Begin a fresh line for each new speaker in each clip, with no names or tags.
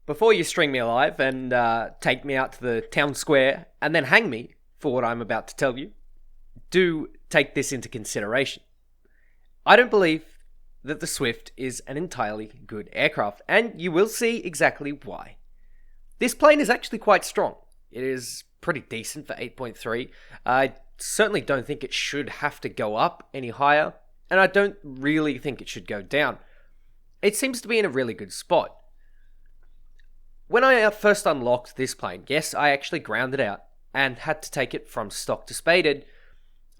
Before you string me alive and take me out to the town square and then hang me for what I'm about to tell you, do take this into consideration. I don't believe that the Swift is an entirely good aircraft, and you will see exactly why. This plane is actually quite strong. It is pretty decent for 8.3. I certainly don't think it should have to go up any higher, and I don't really think it should go down. It seems to be in a really good spot. When I first unlocked this plane, yes, I actually ground it out and had to take it from stock to spaded.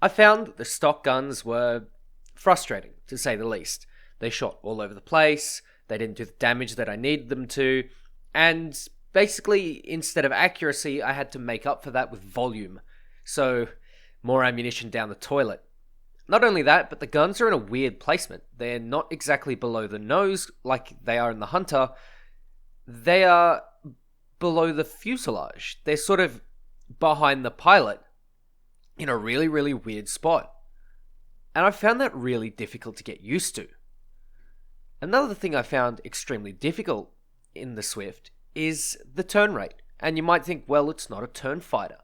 I found that the stock guns were frustrating, to say the least. They shot all over the place, they didn't do the damage that I needed them to, and basically, instead of accuracy, I had to make up for that with volume. So, more ammunition down the toilet. Not only that, but the guns are in a weird placement. They're not exactly below the nose like they are in the Hunter. They are below the fuselage. They're sort of behind the pilot in a really, really weird spot. And I found that really difficult to get used to. Another thing I found extremely difficult in the Swift is the turn rate. And you might think, well, it's not a turn fighter.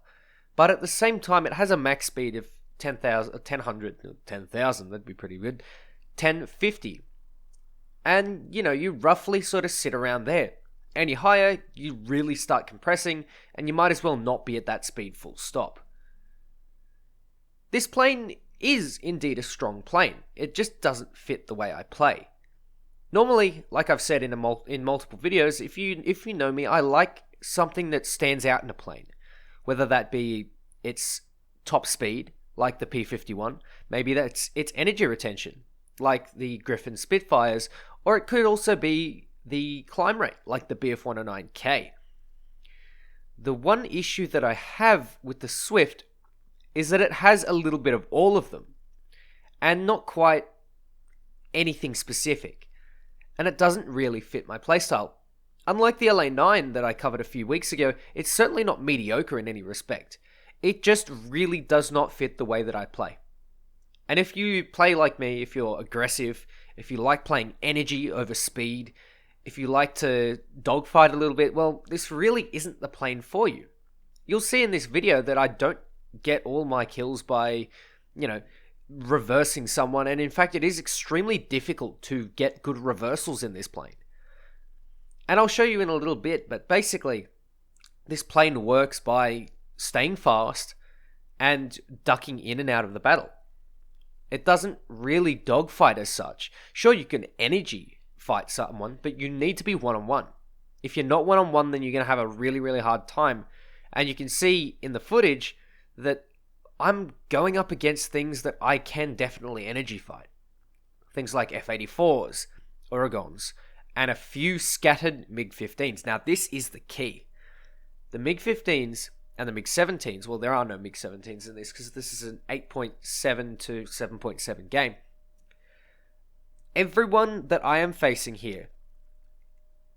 But at the same time, it has a max speed of 10,000, that'd be pretty good, 1050. And, you roughly sort of sit around there. Any higher, you really start compressing, and you might as well not be at that speed full stop. This plane is indeed a strong plane. It just doesn't fit the way I play. Normally, like I've said in multiple videos, if you know me, I like something that stands out in a plane. Whether that be its top speed, like the P-51, maybe that's its energy retention, like the Griffin Spitfires, or it could also be the climb rate, like the BF-109K. The one issue that I have with the Swift is that it has a little bit of all of them, and not quite anything specific, and it doesn't really fit my playstyle. Unlike the LA9 that I covered a few weeks ago, it's certainly not mediocre in any respect. It just really does not fit the way that I play. And if you play like me, if you're aggressive, if you like playing energy over speed, if you like to dogfight a little bit, well, this really isn't the plane for you. You'll see in this video that I don't get all my kills by, reversing someone, and in fact, it is extremely difficult to get good reversals in this plane. And I'll show you in a little bit, but basically, this plane works by staying fast and ducking in and out of the battle. It doesn't really dogfight as such. Sure, you can energy fight someone, but you need to be one-on-one. If you're not one-on-one, then you're going to have a really, really hard time. And you can see in the footage that I'm going up against things that I can definitely energy fight. Things like F-84s, Oregons, and a few scattered MiG-15s. Now, this is the key. The MiG-15s and the MiG-17s, well, there are no MiG-17s in this because this is an 8.7 to 7.7 game. Everyone that I am facing here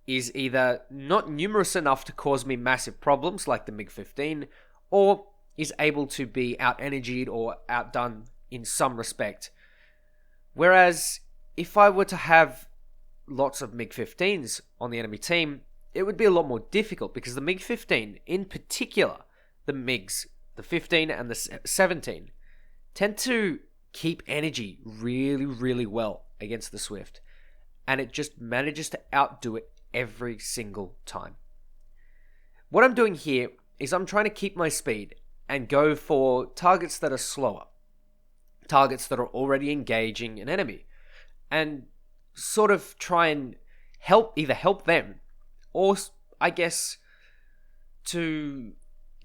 is either not numerous enough to cause me massive problems like the MiG-15, or is able to be out-energied or outdone in some respect. Whereas, if I were to have lots of MiG-15s on the enemy team, it would be a lot more difficult because the MiG-15, in particular, the MiGs, the 15 and the 17, tend to keep energy really, really well against the Swift, and it just manages to outdo it every single time. What I'm doing here is I'm trying to keep my speed and go for targets that are slower, targets that are already engaging an enemy, and sort of try and either help them, or I guess to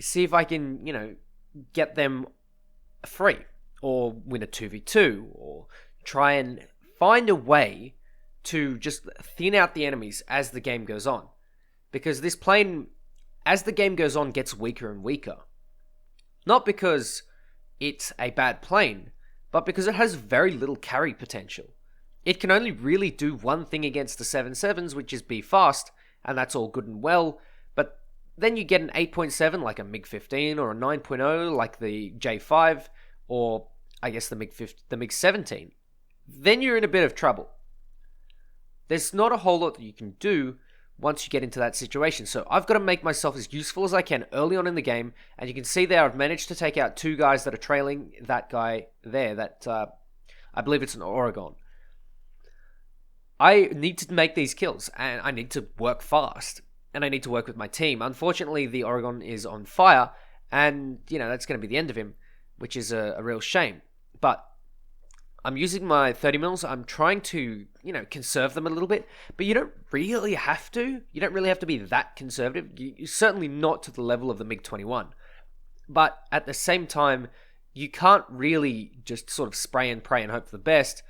see if I can, get them free, or win a 2v2, or try and find a way to just thin out the enemies as the game goes on. Because this plane, as the game goes on, gets weaker and weaker. Not because it's a bad plane, but because it has very little carry potential. It can only really do one thing against the 7.7s, which is be fast, and that's all good and well, but then you get an 8.7 like a MiG-15, or a 9.0 like the J5, or I guess the MiG-17. Then you're in a bit of trouble. There's not a whole lot that you can do once you get into that situation. So I've got to make myself as useful as I can early on in the game, and you can see there I've managed to take out 2 guys that are trailing that guy there, that I believe it's an Oregon. I need to make these kills, and I need to work fast, and I need to work with my team. Unfortunately, the Oregon is on fire, and, that's going to be the end of him, which is a real shame. But I'm using my 30 mils. I'm trying to, conserve them a little bit, but you don't really have to. You don't really have to be that conservative. You're certainly not to the level of the MiG-21. But at the same time, you can't really just sort of spray and pray and hope for the best.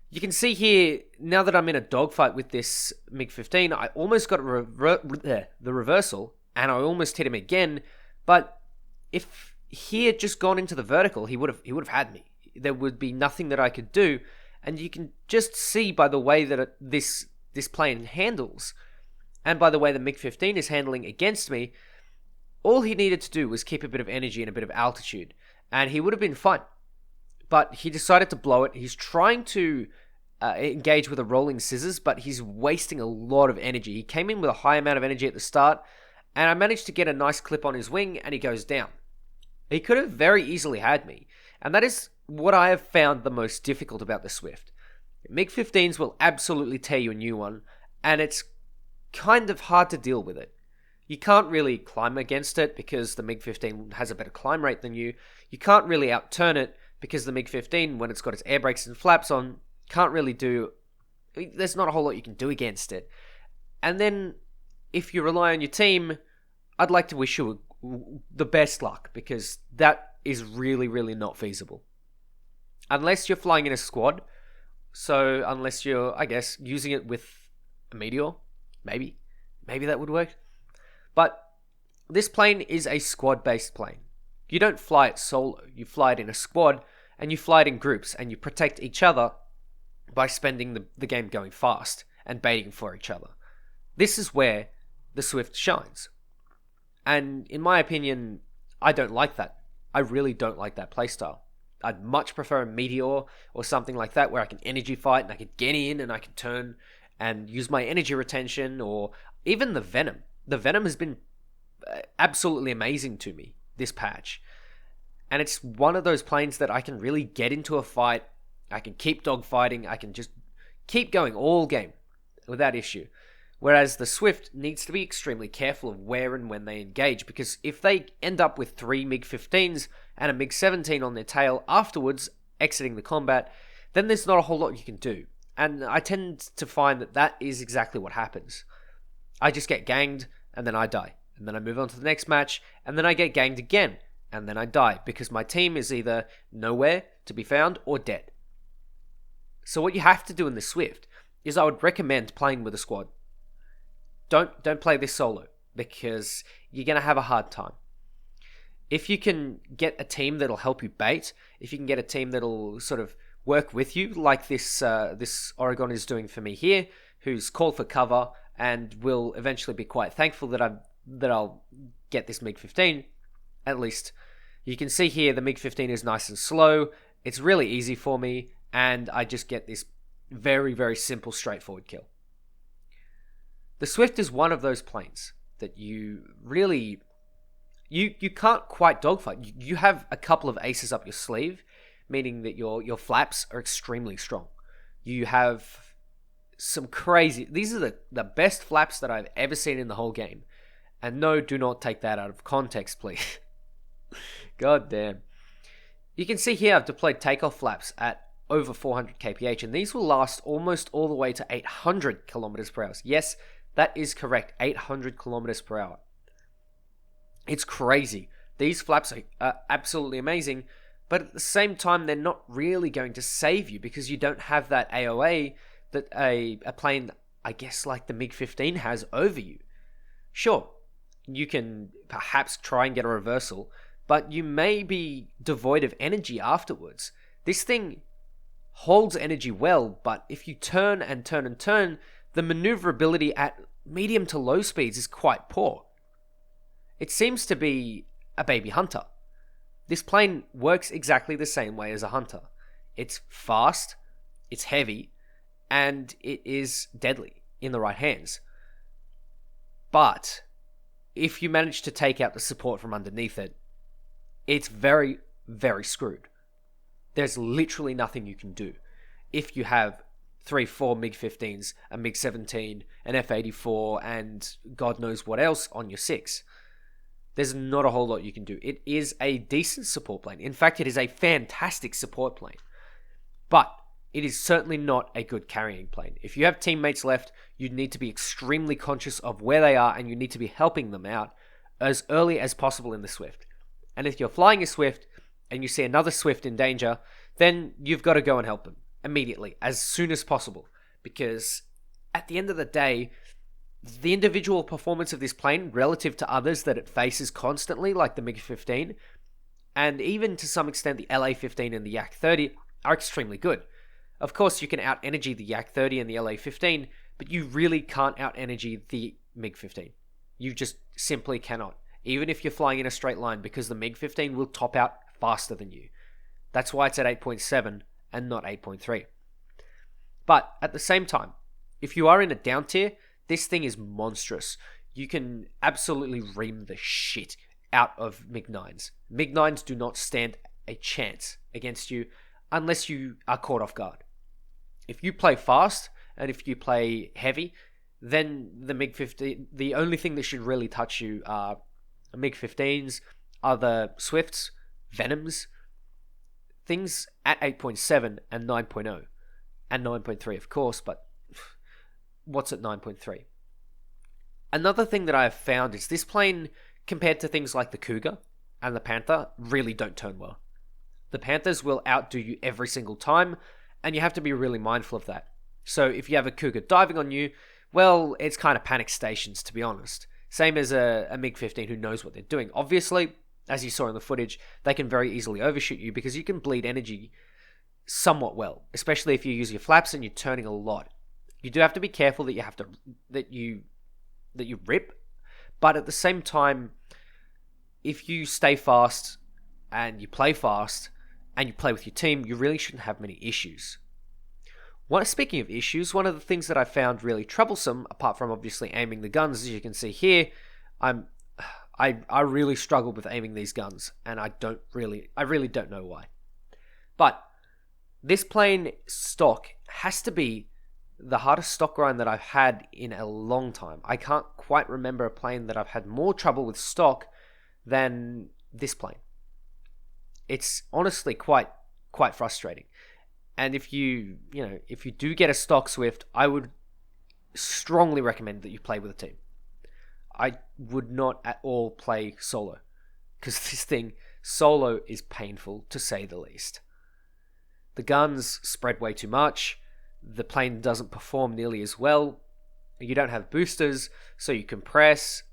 You can see here, now that I'm in a dogfight with this MiG-15, I almost got the reversal, and I almost hit him again, but if he had just gone into the vertical, he would have had me. There would be nothing that I could do, and you can just see by the way that this plane handles, and by the way the MiG-15 is handling against me, all he needed to do was keep a bit of energy and a bit of altitude, and he would have been fine. But he decided to blow it. He's trying to engage with a rolling scissors, but he's wasting a lot of energy. He came in with a high amount of energy at the start, and I managed to get a nice clip on his wing, and he goes down. He could have very easily had me, and that is what I have found the most difficult about the Swift. MiG-15s will absolutely tear you a new one, and it's kind of hard to deal with it. You can't really climb against it because the MiG-15 has a better climb rate than you. You can't really outturn it because the MiG-15, when it's got its air brakes and flaps on, can't really do... There's not a whole lot you can do against it. And then, if you rely on your team, I'd like to wish you the best luck, because that is really, really not feasible. Unless you're flying in a squad, so unless you're, I guess, using it with a Meteor, maybe that would work. But this plane is a squad-based plane. You don't fly it solo, you fly it in a squad, and you fly it in groups, and you protect each other by spending the game going fast and baiting for each other. This is where the Swift shines. And in my opinion, I don't like that. I really don't like that playstyle. I'd much prefer a Meteor or something like that where I can energy fight and I can get in and I can turn and use my energy retention, or even the Venom. The Venom has been absolutely amazing to me this patch. And it's one of those planes that I can really get into a fight. I can keep dogfighting. I can just keep going all game without issue. Whereas the Swift needs to be extremely careful of where and when they engage, because if they end up with 3 MiG-15s and a MiG-17 on their tail afterwards, exiting the combat, then there's not a whole lot you can do. And I tend to find that that is exactly what happens. I just get ganged, and then I die. And then I move on to the next match, and then I get ganged again, and then I die, because my team is either nowhere to be found or dead. So what you have to do in the Swift is I would recommend playing with a squad. Don't play this solo, because you're going to have a hard time. If you can get a team that'll help you bait, if you can get a team that'll sort of work with you, like this Oregon is doing for me here, who's called for cover and will eventually be quite thankful that I'll get this MiG-15. At least you can see here the MiG-15 is nice and slow. It's really easy for me, and I just get this very, very simple, straightforward kill. The Swift is one of those planes that you really... You can't quite dogfight. You have a couple of aces up your sleeve, meaning that your flaps are extremely strong. You have some crazy... These are the best flaps that I've ever seen in the whole game. And no, do not take that out of context, please. God damn. You can see here I've deployed takeoff flaps at over 400 kph, and these will last almost all the way to 800 kilometers per hour. Yes, that is correct, 800 kilometers per hour. It's crazy. These flaps are absolutely amazing, but at the same time, they're not really going to save you because you don't have that AOA that a plane, I guess, like the MiG-15 has over you. Sure, you can perhaps try and get a reversal, but you may be devoid of energy afterwards. This thing holds energy well, but if you turn and turn and turn, the maneuverability at medium to low speeds is quite poor. It seems to be a baby hunter. This plane works exactly the same way as a hunter. It's fast, it's heavy, and it is deadly in the right hands. But if you manage to take out the support from underneath it, it's very, very screwed. There's literally nothing you can do. If you have 3-4 MiG-15s, a MiG-17, an F-84, and God knows what else on your 6, there's not a whole lot you can do. It is a decent support plane. In fact, it is a fantastic support plane. But it is certainly not a good carrying plane. If you have teammates left, you need to be extremely conscious of where they are, and you need to be helping them out as early as possible in the Swift. And if you're flying a Swift and you see another Swift in danger, then you've got to go and help them immediately, as soon as possible. Because at the end of the day, the individual performance of this plane relative to others that it faces constantly, like the MiG-15, and even to some extent the LA-15 and the Yak-30, are extremely good. Of course, you can out-energy the Yak-30 and the LA-15, but you really can't out-energy the MiG-15. You just simply cannot, even if you're flying in a straight line, because the MiG-15 will top out faster than you. That's why it's at 8.7 and not 8.3. But at the same time, if you are in a down tier, this thing is monstrous. You can absolutely ream the shit out of MiG-9s. MiG-9s do not stand a chance against you unless you are caught off guard. If you play fast and if you play heavy, then the MiG-15, the only thing that should really touch you are MiG-15s, other Swifts, Venoms, things at 8.7 and 9.0, and 9.3 of course, but what's at 9.3? Another thing that I have found is this plane, compared to things like the Cougar and the Panther, really don't turn well. The Panthers will outdo you every single time, and you have to be really mindful of that. So if you have a Cougar diving on you, well, it's kind of panic stations, to be honest. Same as a MiG-15 who knows what they're doing. Obviously, as you saw in the footage, they can very easily overshoot you because you can bleed energy somewhat well, especially if you use your flaps and you're turning a lot. You do have to be careful that you rip, but at the same time, if you stay fast and you play fast and you play with your team, you really shouldn't have many issues. Speaking of issues, one of the things that I found really troublesome, apart from obviously aiming the guns, as you can see here, I really struggled with aiming these guns, and I really don't know why. But this plane stock has to be the hardest stock grind that I've had in a long time. I can't quite remember a plane that I've had more trouble with stock than this plane. It's honestly quite frustrating. And if you do get a stock Swift, I would strongly recommend that you play with a team. I would not at all play solo, because this thing, solo, is painful to say the least. The guns spread way too much, the plane doesn't perform nearly as well, you don't have boosters, so you compress,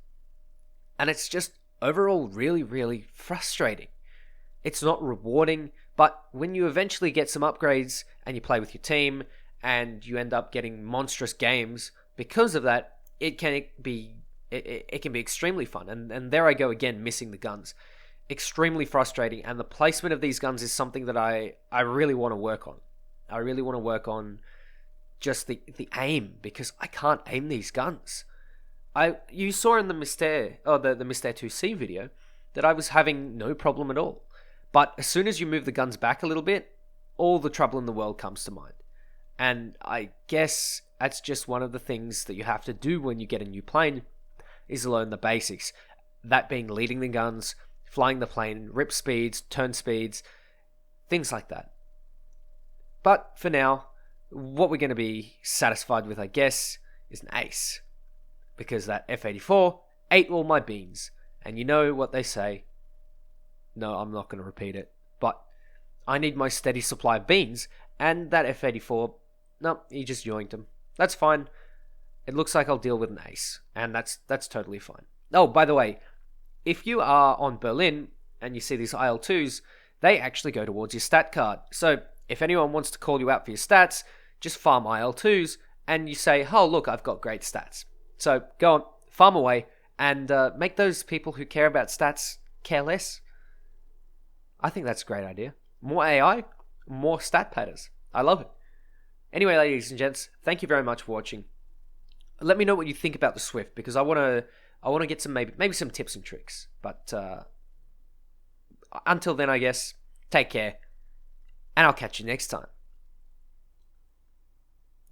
and it's just overall really, really frustrating. It's not rewarding, but when you eventually get some upgrades and you play with your team and you end up getting monstrous games because of that, it can be extremely fun. And there I go again, missing the guns. Extremely frustrating, and the placement of these guns is something that I really want to work on. I really want to work on just the aim, because I can't aim these guns. You saw in the Mystère 2C video that I was having no problem at all. But as soon as you move the guns back a little bit, all the trouble in the world comes to mind. And I guess that's just one of the things that you have to do when you get a new plane, is learn the basics. That being leading the guns, flying the plane, rip speeds, turn speeds, things like that. But for now, what we're going to be satisfied with, I guess, is an ace. Because that F-84 ate all my beans. And you know what they say. No, I'm not going to repeat it. But I need my steady supply of beans. And that F-84, no, he just yoinked them. That's fine. It looks like I'll deal with an ace. And that's totally fine. Oh, by the way, if you are on Berlin and you see these IL-2s, they actually go towards your stat card. So if anyone wants to call you out for your stats, just farm IL-2s and you say, oh, look, I've got great stats. So go on, farm away, and make those people who care about stats care less. I think that's a great idea. More AI, more stat padders. I love it. Anyway, ladies and gents, thank you very much for watching. let me know what you think about the Swift, because I want to get some maybe some tips and tricks. But until then, I guess, take care, and I'll catch you next time.